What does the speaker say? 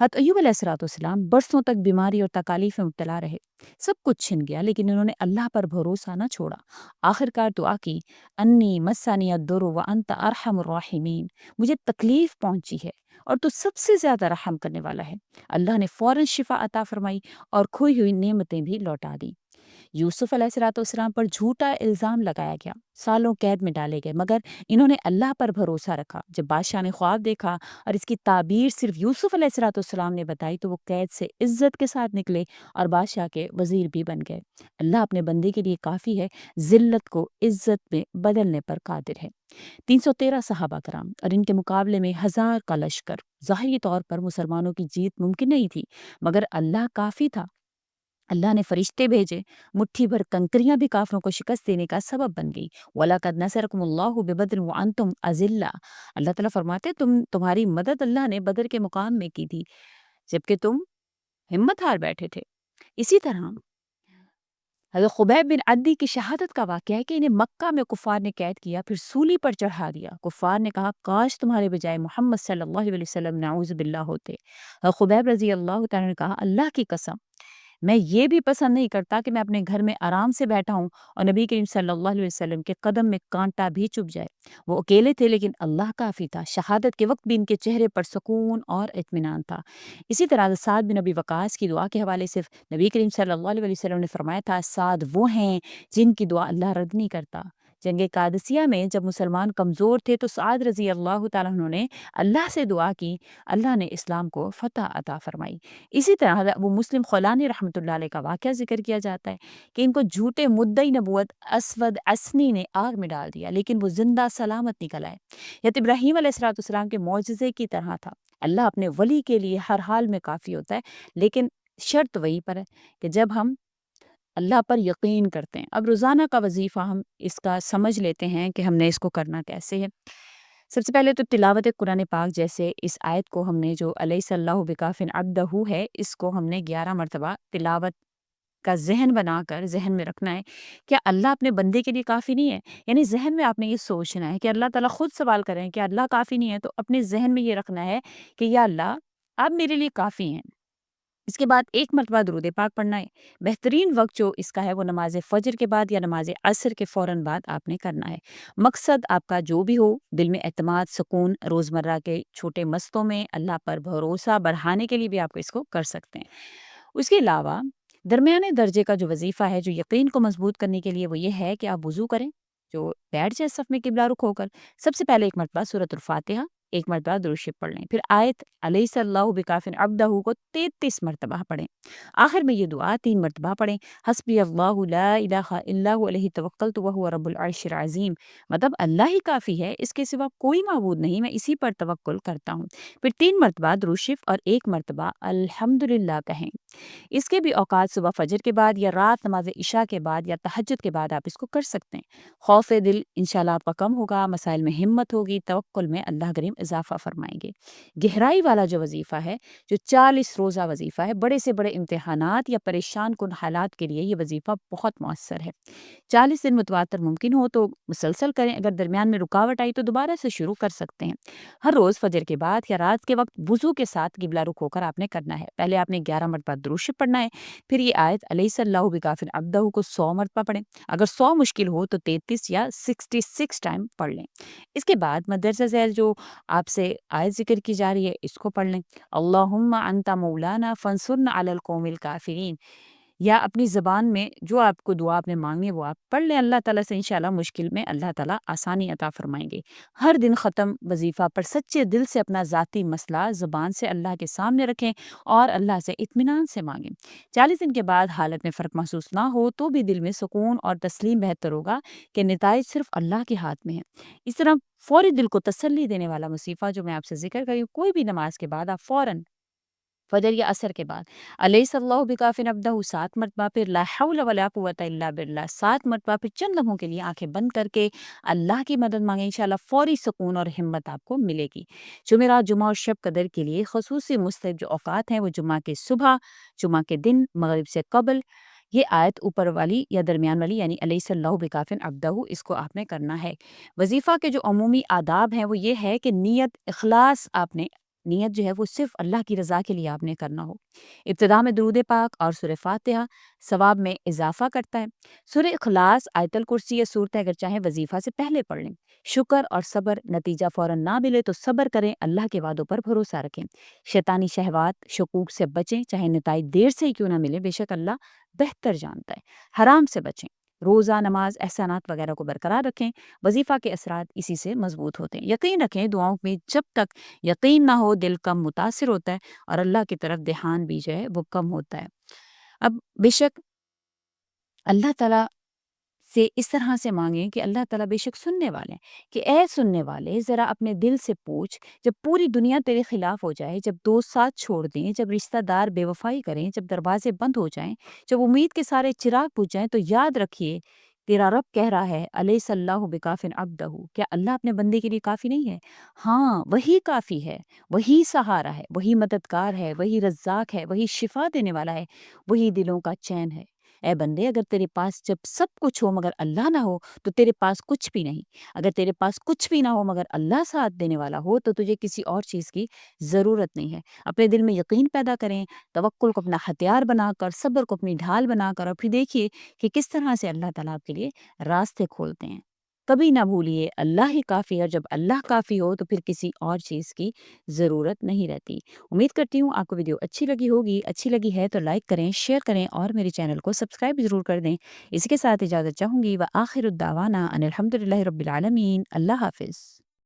حضرت ایوب علیہ السلام برسوں تک بیماری اور تکالیف میں مبتلا رہے، سب کچھ چھن گیا لیکن انہوں نے اللہ پر بھروسہ نہ چھوڑا۔ آخرکار دعا کی، انی مسانی الضر وانت ارحم الراحمین، مجھے تکلیف پہنچی ہے اور تو سب سے زیادہ رحم کرنے والا ہے۔ اللہ نے فوراً شفا عطا فرمائی اور کھوئی ہوئی نعمتیں بھی لوٹا دی۔ یوسف علیہ السلام پر جھوٹا الزام لگایا گیا، سالوں قید میں ڈالے گئے، مگر انہوں نے اللہ پر بھروسہ رکھا۔ جب بادشاہ نے خواب دیکھا اور اس کی تعبیر صرف یوسف علیہ السلام نے بتائی تو وہ قید سے عزت کے ساتھ نکلے اور بادشاہ کے وزیر بھی بن گئے۔ اللہ اپنے بندے کے لیے کافی ہے، ذلت کو عزت میں بدلنے پر قادر ہے۔ 313 صحابہ کرام اور ان کے مقابلے میں 1000 کا لشکر، ظاہری طور پر مسلمانوں کی جیت ممکن نہیں تھی، مگر اللہ کافی تھا۔ اللہ نے فرشتے بھیجے، مٹھی بھر کنکریاں بھی کافروں کو شکست دینے کا سبب بن گئی۔ وَلَقَدْ نَصَرَكُمُ اللَّهُ بِبَدْرٍ وَأَنْتُمْ أَذِلَّةٌ، اللہ تعالیٰ فرماتے تمہاری مدد اللہ نے بدر کے مقام میں کی تھی جبکہ تم ہمت ہار بیٹھے تھے۔ اسی طرح حضرت خبیب بن عدی کی شہادت کا واقعہ ہے کہ انہیں مکہ میں کفار نے قید کیا، پھر سولی پر چڑھا دیا۔ کفار نے کہا کاش تمہارے بجائے محمد صلی اللہ علیہ وسلم نعوذ باللہ ہوتے۔ حضرت خبیب رضی اللہ تعالیٰ نے کہا اللہ کی قسم میں یہ بھی پسند نہیں کرتا کہ میں اپنے گھر میں آرام سے بیٹھا ہوں اور نبی کریم صلی اللہ علیہ وسلم کے قدم میں کانٹا بھی چبھ جائے۔ وہ اکیلے تھے لیکن اللہ کافی تھا۔ شہادت کے وقت بھی ان کے چہرے پر سکون اور اطمینان تھا۔ اسی طرح سعد بن ابی وقاص کی دعا کے حوالے سے نبی کریم صلی اللہ علیہ وسلم نے فرمایا تھا سعد وہ ہیں جن کی دعا اللہ رد نہیں کرتا۔ جنگ قادسیہ میں جب مسلمان کمزور تھے تو سعد رضی اللہ تعالیٰ عنہ نے اللہ سے دعا کی، اللہ نے اسلام کو فتح عطا فرمائی۔ اسی طرح حضرت ابو مسلم خولانی رحمۃ اللہ علیہ کا واقعہ ذکر کیا جاتا ہے کہ ان کو جھوٹے مدعی نبوت اسود اسنی نے آگ میں ڈال دیا لیکن وہ زندہ سلامت نکل آئے۔ حضرت ابراہیم علیہ السلام کے معجزے کی طرح تھا۔ اللہ اپنے ولی کے لیے ہر حال میں کافی ہوتا ہے، لیکن شرط وہی پر ہے کہ جب ہم اللہ پر یقین کرتے ہیں۔ اب روزانہ کا وظیفہ ہم اس کا سمجھ لیتے ہیں کہ ہم نے اس کو کرنا کیسے ہے۔ سب سے پہلے تو تلاوت قرآن پاک، جیسے اس آیت کو ہم نے جو الیس اللہ بکاف عبدہ ہے، اس کو ہم نے 11 مرتبہ تلاوت کا ذہن بنا کر ذہن میں رکھنا ہے۔ کیا اللہ اپنے بندے کے لیے کافی نہیں ہے؟ یعنی ذہن میں آپ نے یہ سوچنا ہے کہ اللہ تعالیٰ خود سوال کریں کہ اللہ کافی نہیں ہے، تو اپنے ذہن میں یہ رکھنا ہے کہ یا اللہ آپ میرے لیے کافی ہیں۔ اس کے بعد 1 مرتبہ درود پاک پڑھنا ہے۔ بہترین وقت جو اس کا ہے وہ نماز فجر کے بعد یا نماز عصر کے فوراً بعد آپ نے کرنا ہے۔ مقصد آپ کا جو بھی ہو، دل میں اعتماد، سکون، روزمرہ کے چھوٹے مسئلوں میں اللہ پر بھروسہ بڑھانے کے لیے بھی آپ اس کو کر سکتے ہیں۔ اس کے علاوہ درمیانے درجے کا جو وظیفہ ہے، جو یقین کو مضبوط کرنے کے لیے، وہ یہ ہے کہ آپ وضو کریں، جو بیٹھ جائے صف میں قبلہ رخ ہو کر۔ سب سے پہلے 1 مرتبہ سورۃ الفاتحہ، 1 مرتبہ درود شریف پڑھ لیں، پھر آیت الیس اللہ بکاف عبدہ کو 33 مرتبہ پڑھیں۔ آخر میں یہ دعا 3 مرتبہ پڑھیں، حسبی اللہ لا الہ الا هو علیہ توکلت وہو رب العرش العظیم، مطلب اللہ ہی کافی ہے، اس کے سوا کوئی معبود نہیں، میں اسی پر توکل کرتا ہوں۔ پھر 3 مرتبہ درود شریف اور 1 مرتبہ الحمدللہ کہیں۔ اس کے بھی اوقات صبح فجر کے بعد یا رات نماز عشاء کے بعد یا تہجد کے بعد آپ اس کو کر سکتے ہیں۔ خوف دل انشاءاللہ آپ کا کم ہوگا، مسائل میں ہمت ہوگی، توکل میں اللہ کریم اضافہ فرمائیں گے۔ گہرائی والا جو وظیفہ ہے، جو 40 روزہ وظیفہ ہے، بڑے سے بڑے امتحانات یا پریشان کن حالات کے لیے یہ وظیفہ بہت مؤثر ہے۔ 40 دن متواتر ممکن ہو تو مسلسل کریں، اگر درمیان میں رکاوٹ آئی تو دوبارہ سے شروع کر سکتے ہیں۔ ہر روز فجر کے بعد یا رات کے وقت وضو کے ساتھ قبلہ رخ ہو کر آپ نے کرنا ہے۔ پہلے آپ نے 11 مرتبہ درود شریف پڑھنا ہے، پھر یہ آیت الیس اللہ بکاف عبدہ کو 100 مرتبہ پڑھیں۔ اگر 100 مشکل ہو تو 33 یا 66 ٹائم پڑھ لیں۔ اس کے بعد مدرسہ ذیل جو آپ سے آیت ذکر کی جا رہی ہے، اس کو پڑھ لیں، اللہم انت مولانا فانصرنا علی القوم الکافرین، یا اپنی زبان میں جو آپ کو دعا آپ نے مانگنی ہے وہ آپ پڑھ لیں۔ اللہ تعالیٰ سے انشاءاللہ مشکل میں اللہ تعالیٰ آسانی عطا فرمائیں گے۔ ہر دن ختم وظیفہ پر سچے دل سے اپنا ذاتی مسئلہ زبان سے اللہ کے سامنے رکھیں اور اللہ سے اطمینان سے مانگیں۔ 40 دن کے بعد حالت میں فرق محسوس نہ ہو تو بھی دل میں سکون اور تسلیم بہتر ہوگا کہ نتائج صرف اللہ کے ہاتھ میں ہیں۔ اس طرح فوری دل کو تسلی دینے والا وظیفہ جو میں آپ سے ذکر کری ہوں، کوئی بھی نماز کے بعد آپ فوراً فجر یا عصر کے بعد الیس اللہ بکاف عبدہ 7 مرتبہ، پھر لا حول ولا قوت الا باللہ 7 مرتبہ، پھر چند لمحوں کے لیے آنکھیں بند کر کے اللہ کی مدد مانگیں، انشاءاللہ فوری سکون اور ہمت آپ کو ملے گی۔ جمعرات، جمعہ اور شب قدر کے لیے خصوصی مستحب جو اوقات ہیں وہ جمعہ کے صبح، جمعہ کے دن، مغرب سے قبل۔ یہ آیت اوپر والی یا درمیان والی یعنی الیس اللہ بکاف عبدہ، اس کو آپ نے کرنا ہے۔ وظیفہ کے جو عمومی آداب ہیں وہ یہ ہے کہ نیت اخلاص آپ نے نیت جو ہے وہ صرف اللہ کی رضا کے لیے آپ نے کرنا ہو۔ ابتدا میں درود پاک اور سورہ فاتحہ ثواب میں اضافہ کرتا ہے۔ سورہ اخلاص، آیت الکرسی یا صورت اگر چاہیں وظیفہ سے پہلے پڑھ لیں۔ شکر اور صبر، نتیجہ فوراً نہ ملے تو صبر کریں، اللہ کے وعدوں پر بھروسہ رکھیں۔ شیطانی شہوات، شکوک سے بچیں، چاہے نتائج دیر سے ہی کیوں نہ ملے، بے شک اللہ بہتر جانتا ہے۔ حرام سے بچیں، روزہ، نماز، احسانات وغیرہ کو برقرار رکھیں۔ وظیفہ کے اثرات اسی سے مضبوط ہوتے ہیں۔ یقین رکھیں دعاؤں میں جب تک یقین نہ ہو دل کم متاثر ہوتا ہے اور اللہ کی طرف دھیان بھی جو ہے وہ کم ہوتا ہے۔ اب بے شک اللہ تعالیٰ سے اس طرح سے مانگیں کہ اللہ تعالیٰ بے شک سننے والے ہیں کہ اے سننے والے ذرا اپنے دل سے پوچھ، جب پوری دنیا تیرے خلاف ہو جائے، جب دوست ساتھ چھوڑ دیں، جب رشتہ دار بے وفائی کریں، جب دروازے بند ہو جائیں، جب امید کے سارے چراغ بجھ جائیں، تو یاد رکھیے تیرا رب کہہ رہا ہے الیس اللہ بکافٍ عبدہ، کیا اللہ اپنے بندے کے لیے کافی نہیں ہے؟ ہاں وہی کافی ہے، وہی سہارا ہے، وہی مددگار ہے، وہی رزاق ہے، وہی شفا دینے والا ہے، وہی دلوں کا چین ہے۔ اے بندے اگر تیرے پاس جب سب کچھ ہو مگر اللہ نہ ہو تو تیرے پاس کچھ بھی نہیں۔ اگر تیرے پاس کچھ بھی نہ ہو مگر اللہ ساتھ دینے والا ہو تو تجھے کسی اور چیز کی ضرورت نہیں ہے۔ اپنے دل میں یقین پیدا کریں، توکل کو اپنا ہتھیار بنا کر، صبر کو اپنی ڈھال بنا کر، اور پھر دیکھیے کہ کس طرح سے اللہ تعالیٰ آپ کے لیے راستے کھولتے ہیں۔ کبھی نہ بھولیے اللہ ہی کافی ہے، اور جب اللہ کافی ہو تو پھر کسی اور چیز کی ضرورت نہیں رہتی۔ امید کرتی ہوں آپ کو ویڈیو اچھی لگی ہوگی۔ اچھی لگی ہے تو لائک کریں، شیئر کریں اور میرے چینل کو سبسکرائب ضرور کر دیں۔ اسی کے ساتھ اجازت چاہوں گی، وآخر الدعوانا ان الحمد للہ رب العالمین۔ اللہ حافظ۔